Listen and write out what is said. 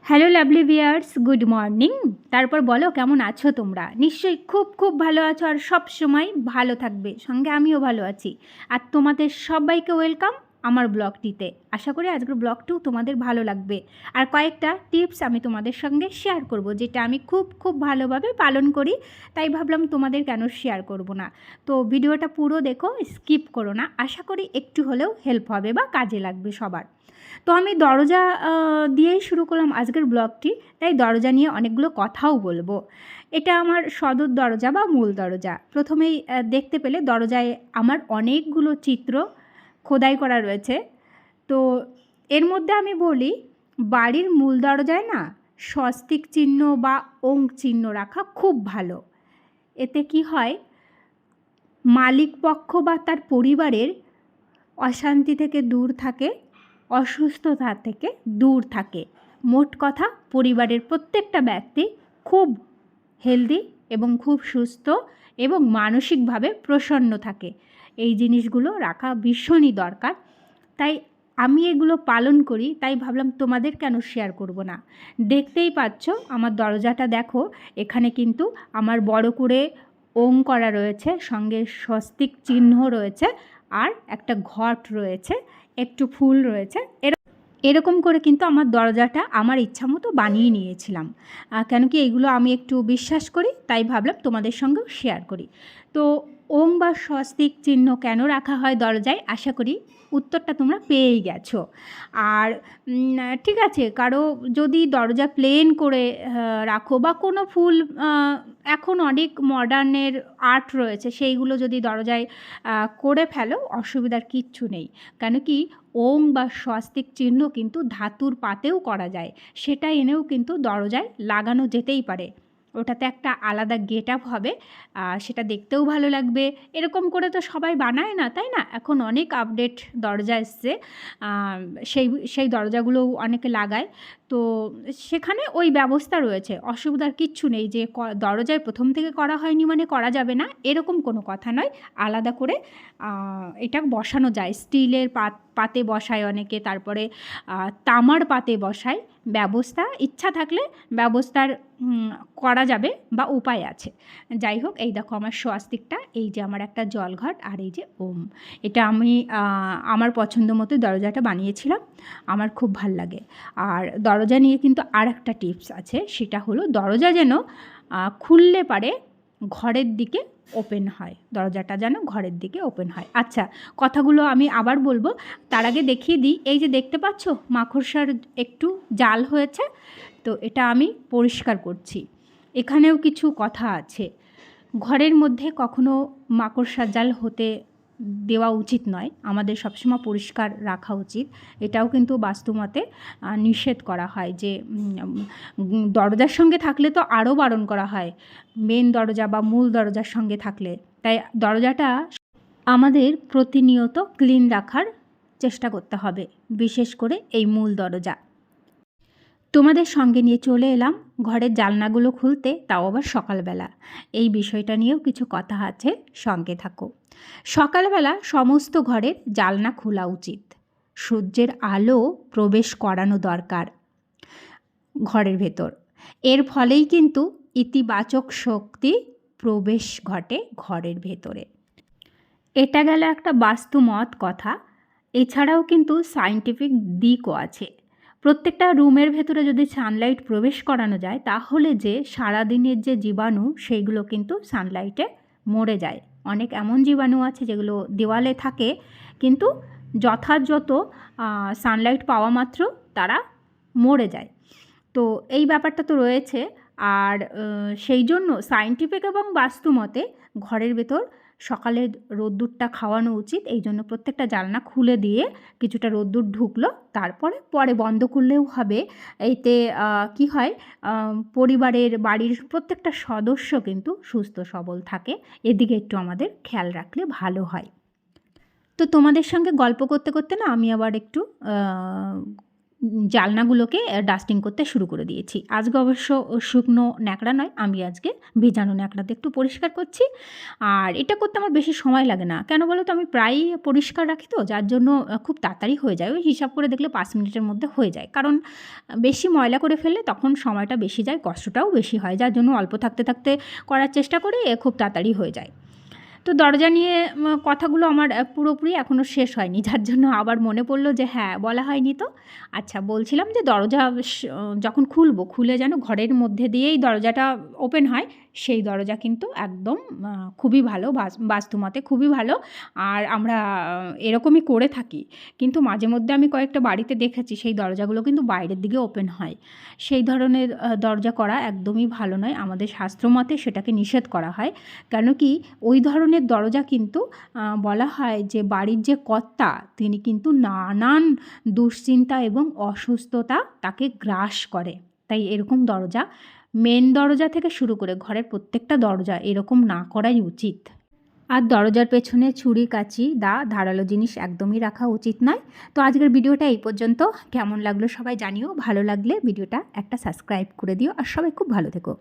Hello lovely viewers, good morning. তারপর বলো কেমন আছো তোমরা? নিশ্চয়ই খুব খুব ভালো আছো আর সব সময় ভালো থাকবে। সঙ্গে আমিও ভালো আছি। আর তোমাদের সবাইকে ওয়েলকাম আমার ব্লগটিতে। আশা করি আজকের ব্লগটিও তোমাদের ভালো লাগবে। আর কয়েকটা টিপস আমি তোমাদের সঙ্গে শেয়ার করব, যেটা আমি খুব খুব ভালোভাবে পালন করি। তাই ভাবলাম তোমাদের কেন শেয়ার করব না। তো ভিডিওটা পুরো দেখো, স্কিপ করো না। আশা করি একটু হলেও হেল্প হবে বা কাজে লাগবে সবার। তো আমি দরজা দিয়েই শুরু করলাম আজকের ব্লগটি। তাই দরজা নিয়ে অনেকগুলো কথাও বলবো। এটা আমার সদর দরজা বা মূল দরজা। প্রথমেই দেখতে পেলে দরজায় আমার অনেকগুলো চিত্র খোদাই করা রয়েছে। তো এর মধ্যে আমি বলি, বাড়ির মূল দরজায় না স্বস্তিক চিহ্ন বা ওং চিহ্ন রাখা খুব ভালো। এতে কি হয়, মালিক পক্ষ বা তার পরিবারের অশান্তি থেকে দূর থাকে, অসুস্থতা থেকে দূর থাকে। মোট কথা, পরিবারের প্রত্যেকটা ব্যক্তি খুব হেলদি এবং খুব সুস্থ এবং মানসিকভাবে প্রসন্ন থাকে। এই জিনিসগুলো রাখা ভীষণই দরকার। তাই আমি এগুলো পালন করি, তাই ভাবলাম তোমাদের কেন শেয়ার করব না। দেখতেই পাচ্ছ আমার দরজাটা দেখো, এখানে কিন্তু আমার বড় করে ওং করা রয়েছে, সঙ্গে স্বস্তিক চিহ্ন রয়েছে, আর একটা ঘট রয়েছে, একটু ফুল রয়েছে। এরকম করে কিন্তু আমার দরজাটা আমার ইচ্ছা মতো বানিয়ে নিয়েছিলাম। কেন কি এগুলো আমি একটু বিশ্বাস করি, তাই ভাবলাম তোমাদের সঙ্গেও শেয়ার করি। তো ওম বা স্বস্তিক চিহ্ন কেন রাখা হয় দরজায়, আশা করি উত্তরটা তোমরা পেয়েই গেছো। আর ঠিক আছে, কারো যদি দরজা প্লেন করে রাখো বা কোনো ফুল, এখন অনেক মডার্নের আর্ট রয়েছে, সেইগুলো যদি দরজায় করে ফেলো, অসুবিধার কিচ্ছু নেই। কেন কি ওম বা স্বস্তিক চিহ্ন কিন্তু ধাতুর পাতেও করা যায়, সেটা এনেও কিন্তু দরজায় লাগানো যেতেই পারে। ওটাতে একটা আলাদা গেট আপ হবে, সেটা দেখতেও ভালো লাগবে। এরকম করে তো সবাই বানায় না, তাই না? এখন অনেক আপডেট দরজা এসছে, সেই সেই দরজাগুলোও অনেকে লাগায়। তো সেখানে ওই ব্যবস্থা রয়েছে, অসুবিধার কিচ্ছু নেই যে দরজায় প্রথম থেকে করা হয়নি মানে করা যাবে না, এরকম কোনো কথা নয়। আলাদা করে এটা বসানো যায়। স্টিলের পাতে বসায় অনেকে, তারপরে তামার পাতে বসায়। ব্যবস্থা ইচ্ছা থাকলে ব্যবস্থার করা যাবে বা উপায় আছে। যাই হোক, এই দেখো আমার স্বস্তিকটা, এই যে আমার একটা জলঘট, আর এই যে ওম। এটা আমি আমার পছন্দ মতো দরজাটা বানিয়েছিলাম, আমার খুব ভাল লাগে। আর দরজা নিয়ে কিন্তু আর একটা টিপস আছে, সেটা হলো দরজা যেন খুললে পারে ঘরের দিকে ওপেন হয়, দরজাটা যেন ঘরের দিকে ওপেন হয়। আচ্ছা, কথাগুলো আমি আবার বলবো, তার আগে দেখিয়ে দিই। এই যে দেখতে পাচ্ছ মাকড়সার একটু জাল হয়েছে, তো এটা আমি পরিষ্কার করছি। এখানেও কিছু কথা আছে। ঘরের মধ্যে কখনো মাকড়সার জাল হতে দেওয়া উচিত নয়, আমাদের সবসময় পরিষ্কার রাখা উচিত। এটাও কিন্তু বাস্তুমতে নিষেধ করা হয়, যে দরজার সঙ্গে থাকলে তো আরও বারণ করা হয়, মেন দরজা বা মূল দরজার সঙ্গে থাকলে। তাই দরজাটা আমাদের প্রতিনিয়ত ক্লিন রাখার চেষ্টা করতে হবে, বিশেষ করে এই মূল দরজা। তোমাদের সঙ্গে নিয়ে চলে এলাম ঘরের জানলাগুলো খুলতে, তাও আবার সকালবেলা। এই বিষয়টা নিয়েও কিছু কথা আছে, সঙ্গে থাকো। সকালবেলা সমস্ত ঘরের জানলা খোলা উচিত, সূর্যের আলো প্রবেশ করানো দরকার ঘরের ভেতর। এর ফলেই কিন্তু ইতিবাচক শক্তি প্রবেশ ঘটে ঘরের ভেতরে। এটা গেল একটা বাস্তুমত কথা। এছাড়াও কিন্তু সায়েন্টিফিক দিকও আছে। প্রত্যেকটা রুমের ভেতরে যদি সানলাইট প্রবেশ করানো যায়, তাহলে যে সারাদিনের যে জীবাণু, সেইগুলো কিন্তু সানলাইটে মরে যায়। অনেক এমন জীবাণু আছে যেগুলো দেওয়ালে থাকে, কিন্তু যথাযথ সানলাইট পাওয়া মাত্র তারা মরে যায়। তো এই ব্যাপারটা তো রয়েছে। আর সেই জন্য সায়েন্টিফিক এবং বাস্তুমতে ঘরের ভেতর সকালে রোদ্দুরটা খাওয়ানো উচিত। এই জন্য প্রত্যেকটা জানলা খুলে দিয়ে কিছুটা রোদ্দুর ঢুকলো, তারপরে পরে বন্ধ করলেও হবে। এতে কি হয়, পরিবারের বাড়ির প্রত্যেকটা সদস্য কিন্তু সুস্থ সবল থাকে। এদিকে একটু আমাদের খেয়াল রাখলে ভালো হয়। তো তোমাদের সঙ্গে গল্প করতে করতে না আমি আবার একটু জানলাগুলোকে ডাস্টিং করতে শুরু করে দিয়েছি। আজকে অবশ্য শুকনো ন্যাকড়া নয়, আমি আজকে ভেজানো ন্যাকড়াতে একটু পরিষ্কার করছি। আর এটা করতে আমার বেশি সময় লাগে না, কেন বলো তো, আমি প্রায়ই পরিষ্কার রাখি তো, যার জন্য খুব তাড়াতাড়ি হয়ে যায়। ওই হিসাব করে দেখলে 5 মিনিটের মধ্যে হয়ে যায়, কারণ বেশি ময়লা করে ফেললে তখন সময়টা বেশি যায়, কষ্টটাও বেশি হয়, যার জন্য অল্প থাকতে থাকতে করার চেষ্টা করি, খুব তাড়াতাড়ি হয়ে যায়। তো দরজা নিয়ে কথাগুলো আমার পুরোপুরি এখনও শেষ হয়নি, যার জন্য আবার মনে পড়লো যে হ্যাঁ, বলা হয়নি তো। আচ্ছা, বলছিলাম যে দরজা যখন খুলে যেন ঘরের মধ্যে দিয়েই দরজাটা ওপেন হয়, সেই দরজা কিন্তু একদম খুবই ভালো, বাস্তুমতে খুবই ভালো। আর আমরা এরকমই করে থাকি, কিন্তু মাঝে মধ্যে আমি কয়েকটা বাড়িতে দেখেছি সেই দরজাগুলো কিন্তু বাইরের দিকে ওপেন হয়। সেই ধরনের দরজা করা একদমই ভালো নয়, আমাদের শাস্ত্রমতে সেটাকে নিষেধ করা হয়। কেন কি, ওই ধরনের দরজা কিন্তু বলা হয় যে বাড়ির যে কর্তা, তিনি কিন্তু নানান দুশ্চিন্তা এবং অসুস্থতা তাকে গ্রাস করে। তাই এরকম দরজা, মেন দরজা থেকে শুরু করে ঘরের প্রত্যেকটা দরজা এরকম না করাই উচিত। আর দরজার পেছনে ছুরি, কাঁচি, ধারালো জিনিস একদমই রাখা উচিত নয়। তো আজকের ভিডিওটা এই পর্যন্ত। কেমন লাগলো সবাই জানিও, ভালো লাগলে ভিডিওটা একটা সাবস্ক্রাইব করে দিও, আর সবাই খুব ভালো থেকো।